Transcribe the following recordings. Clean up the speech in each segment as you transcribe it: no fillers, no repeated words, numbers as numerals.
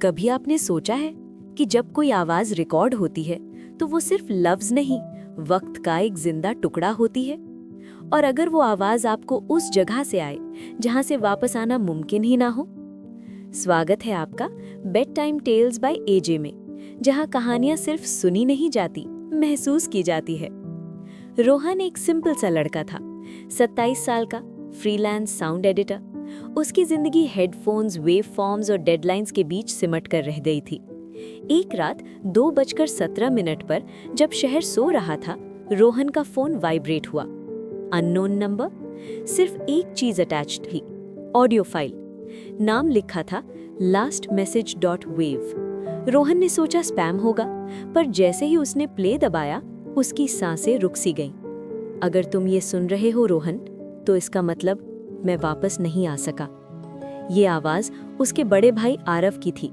कभी आपने सोचा है कि जब कोई आवाज रिकॉर्ड होती है तो वो सिर्फ लफ्ज नहीं, वक्त का एक जिंदा टुकड़ा होती है। और अगर वो आवाज आपको उस जगह से आए जहां से वापस आना मुमकिन ही ना हो। स्वागत है आपका bedtime tales by AJ में, जहां कहानियां सिर्फ सुनी नहीं जाती, महसूस की जाती है। रोहन एक सिंपल सा लड़का था, 27 साल का, फ्रीलांस साउंड एडिटर। उसकी जिंदगी हेडफोन्स, वेव फॉर्म्स और डेडलाइंस के बीच सिमट कर रह गई थी। एक रात 2:17 पर जब शहर सो रहा था, रोहन का फोन वाइब्रेट हुआ। Unknown number. सिर्फ एक चीज अटैच थी, ऑडियो फाइल। नाम लिखा था lastmessage.wave। रोहन ने सोचा स्पैम होगा, पर जैसे ही उसने प्ले दबाया, उसकी सांसें रुक सी गईं। अगर तुम ये सुन रहे हो रोहन, तो इसका मतलब मैं वापस नहीं आ सका। ये आवाज उसके बड़े भाई आरव की थी।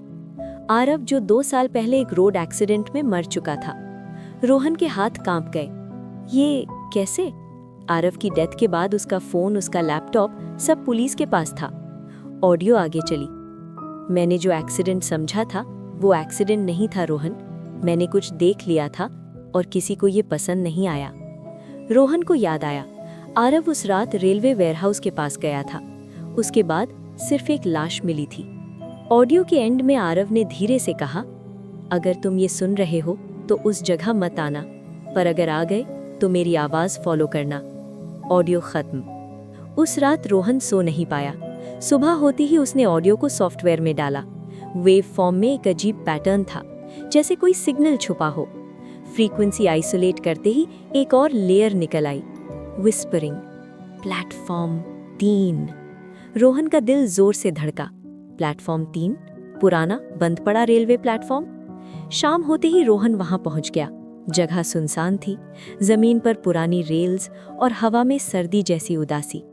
आरव जो 2 साल पहले एक रोड एक्सीडेंट में मर चुका था। रोहन के हाथ कांप गए। ये कैसे? आरव की डेथ के बाद उसका फोन, उसका लैपटॉप, सब पुलिस के पास था। ऑडियो आगे चली। मैंने जो एक्सीडेंट समझा था वो एक्सीडेंट नहीं था रोहन। मैंने कुछ देख लिया था और किसी को ये पसंद नहीं आया। रोहन को याद आया, आरव उस रात रेलवे वेयरहाउस के पास गया था। उसके बाद सिर्फ एक लाश मिली थी। ऑडियो के एंड में आरव ने धीरे से कहा, अगर तुम ये सुन रहे हो तो उस जगह मत आना, पर अगर आ गए तो मेरी आवाज फॉलो करना। ऑडियो खत्म। उस रात रोहन सो नहीं पाया। सुबह होती ही उसने ऑडियो को सॉफ्टवेयर में डाला। वेव फॉर्म में एक अजीब पैटर्न था, जैसे कोई सिग्नल छुपा हो। फ्रीक्वेंसी आइसोलेट करते ही एक और लेयर निकल आई। विस्परिंग। प्लेटफॉर्म 3। रोहन का दिल जोर से धड़का। प्लेटफॉर्म 3, पुराना बंद पड़ा रेलवे प्लेटफॉर्म। शाम होते ही रोहन वहां पहुंच गया। जगह सुनसान थी, जमीन पर पुरानी रेल्स और हवा में सर्दी जैसी उदासी।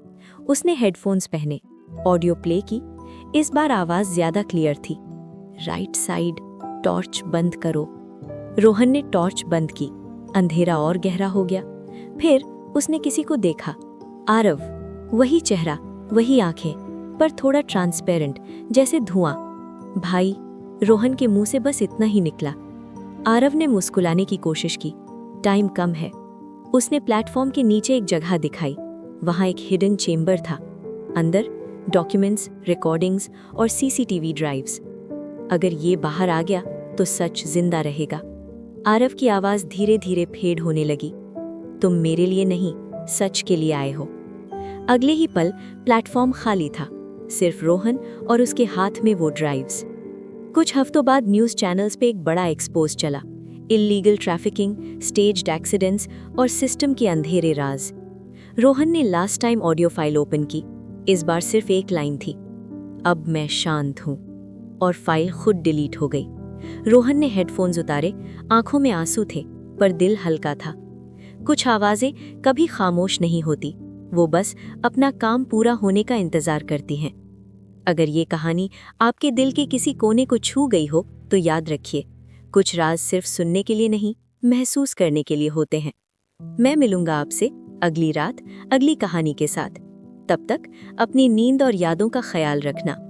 उसने हेडफोन्स पहने, ऑडियो प्ले की। इस बार आवाज ज्यादा क्लियर थी। राइट साइड, टॉर्च बंद करो। रोहन ने टॉर्च बंद की। अंधेरा और गहरा हो गया। फिर उसने किसी को देखा। आरव। वही चेहरा, वही आंखें, पर थोड़ा ट्रांसपेरेंट, जैसे धुआं। भाई। रोहन के मुंह से बस इतना ही निकला। आरव ने मुस्कुराने की कोशिश की। टाइम कम है। उसने प्लेटफॉर्म के नीचे एक जगह दिखाई। वहां एक हिडन चेम्बर था। अंदर डॉक्यूमेंट्स, रिकॉर्डिंग्स और सीसीटीवी ड्राइव्स। अगर ये बाहर आ गया तो सच जिंदा रहेगा। आरव की आवाज धीरे धीरे फेड होने लगी। तुम मेरे लिए नहीं, सच के लिए आए हो। अगले ही पल प्लेटफॉर्म खाली था, सिर्फ रोहन और उसके हाथ में वो ड्राइव्स। कुछ हफ्तों बाद न्यूज़ चैनल्स पे एक बड़ा एक्सपोज चला। इल्लीगल ट्रैफिकिंग, स्टेज्ड एक्सीडेंट्स और सिस्टम के अंधेरे राज। रोहन ने last time audio file open की। इस बार सिर्फ एक लाइन थी, अब मैं शांत हूं, और फाइल खुद डिलीट हो गई। रोहन ने हेडफोन्स उतारे। आंखों में आंसू थे, पर दिल हल्का था। कुछ आवाजें कभी खामोश नहीं होती, वो बस अपना काम पूरा होने का इंतजार करती हैं। अगर ये कहानी आपके दिल के किसी कोने को छू गई हो तो याद रखिए, कुछ राज सिर्फ सुनने के लिए नहीं, महसूस करने के लिए होते हैं। मैं मिलूंगा आपसे अगली रात, अगली कहानी के साथ। तब तक अपनी नींद और यादों का ख्याल रखना।